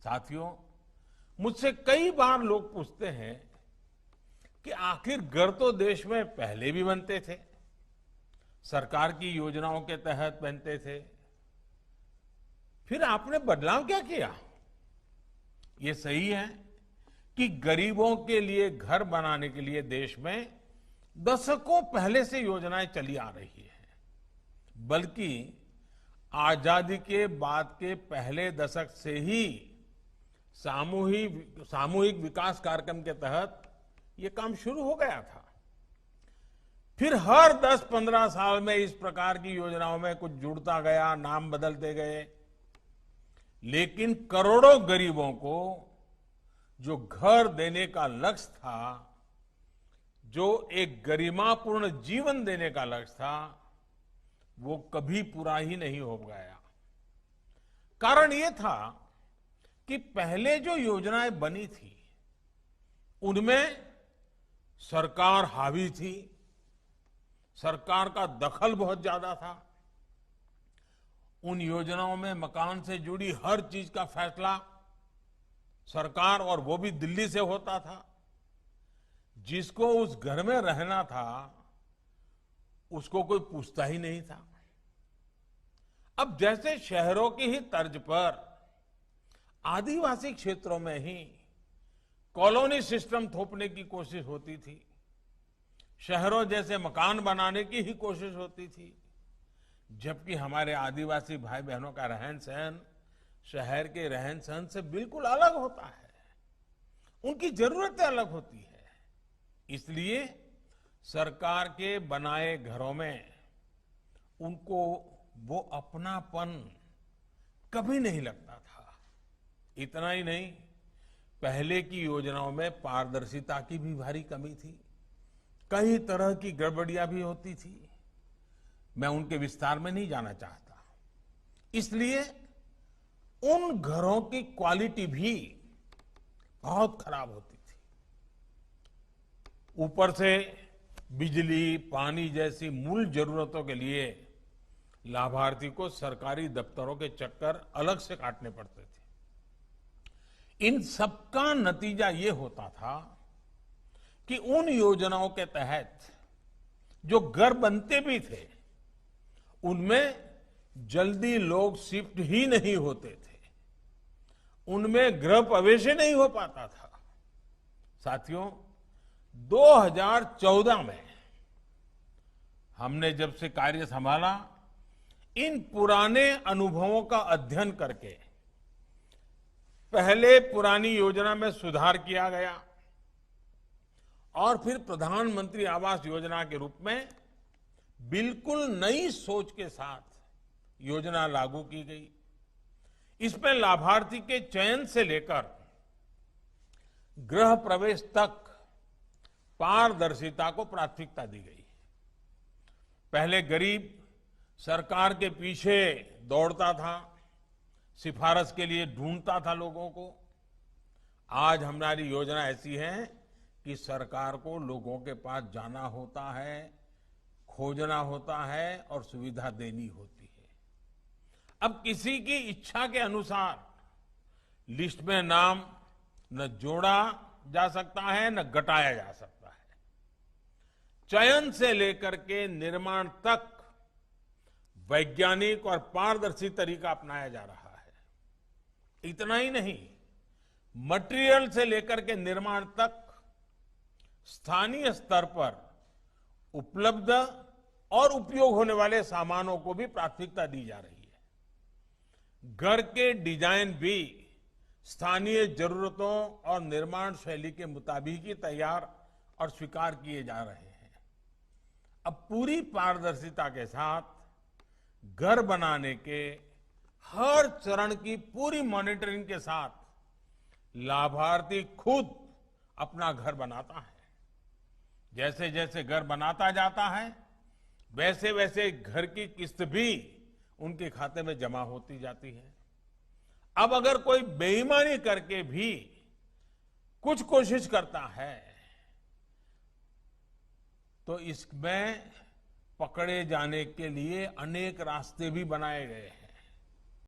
साथियों, मुझसे कई बार लोग पूछते हैं कि आखिर घर तो देश में पहले भी बनते थे, सरकार की योजनाओं के तहत बनते थे, फिर आपने बदलाव क्या किया? ये सही है कि गरीबों के लिए घर बनाने के लिए देश में दशकों पहले से योजनाएं चली आ रही है, बल्कि आजादी के बाद के पहले दशक से ही सामूहिक विकास कार्यक्रम के तहत ये काम शुरू हो गया था। फिर हर 10-15 साल में इस प्रकार की योजनाओं में कुछ जुड़ता गया, नाम बदलते गए, लेकिन करोड़ों गरीबों को जो घर देने का लक्ष्य था, जो एक गरिमापूर्ण जीवन देने का लक्ष्य था, वो कभी पूरा ही नहीं हो गया। कारण ये था कि पहले जो योजनाएं बनी थी उनमें सरकार हावी थी, सरकार का दखल बहुत ज्यादा था। उन योजनाओं में मकान से जुड़ी हर चीज का फैसला सरकार, और वो भी दिल्ली से होता था। जिसको उस घर में रहना था उसको कोई पूछता ही नहीं था। अब जैसे शहरों की ही तर्ज पर आदिवासी क्षेत्रों में ही कॉलोनी सिस्टम थोपने की कोशिश होती थी, शहरों जैसे मकान बनाने की ही कोशिश होती थी, जबकि हमारे आदिवासी भाई बहनों का रहन सहन शहर के रहन सहन से बिल्कुल अलग होता है, उनकी जरूरतें अलग होती है। इसलिए सरकार के बनाए घरों में उनको वो अपनापन कभी नहीं लगता था। इतना ही नहीं, पहले की योजनाओं में पारदर्शिता की भी भारी कमी थी, कई तरह की गड़बड़ियां भी होती थी। मैं उनके विस्तार में नहीं जाना चाहता। इसलिए उन घरों की क्वालिटी भी बहुत खराब होती थी। ऊपर से बिजली, पानी जैसी मूल जरूरतों के लिए लाभार्थी को सरकारी दफ्तरों के चक्कर अलग से काटने पड़ते थे। इन सबका नतीजा ये होता था कि उन योजनाओं के तहत जो घर बनते भी थे उनमें जल्दी लोग शिफ्ट ही नहीं होते थे, उनमें गृह प्रवेश ही नहीं हो पाता था। साथियों, 2014 में हमने जब से कार्य संभाला, इन पुराने अनुभवों का अध्ययन करके पहले पुरानी योजना में सुधार किया गया और फिर प्रधानमंत्री आवास योजना के रूप में बिल्कुल नई सोच के साथ योजना लागू की गई। इसमें लाभार्थी के चयन से लेकर गृह प्रवेश तक पारदर्शिता को प्राथमिकता दी गई। पहले गरीब सरकार के पीछे दौड़ता था, सिफारिश के लिए ढूंढता था लोगों को। आज हमारी योजना ऐसी है कि सरकार को लोगों के पास जाना होता है, खोजना होता है और सुविधा देनी होती है। अब किसी की इच्छा के अनुसार लिस्ट में नाम न जोड़ा जा सकता है न घटाया जा सकता है। चयन से लेकर के निर्माण तक वैज्ञानिक और पारदर्शी तरीका अपनाया जा रहा है। इतना ही नहीं, मटेरियल से लेकर के निर्माण तक स्थानीय स्तर पर उपलब्ध और उपयोग होने वाले सामानों को भी प्राथमिकता दी जा रही है। घर के डिजाइन भी स्थानीय जरूरतों और निर्माण शैली के मुताबिक ही तैयार और स्वीकार किए जा रहे हैं। अब पूरी पारदर्शिता के साथ घर बनाने के हर चरण की पूरी मॉनिटरिंग के साथ लाभार्थी खुद अपना घर बनाता है। जैसे जैसे घर बनाता जाता है वैसे वैसे घर की किस्त भी उनके खाते में जमा होती जाती है। अब अगर कोई बेईमानी करके भी कुछ कोशिश करता है तो इसमें पकड़े जाने के लिए अनेक रास्ते भी बनाए गए हैं।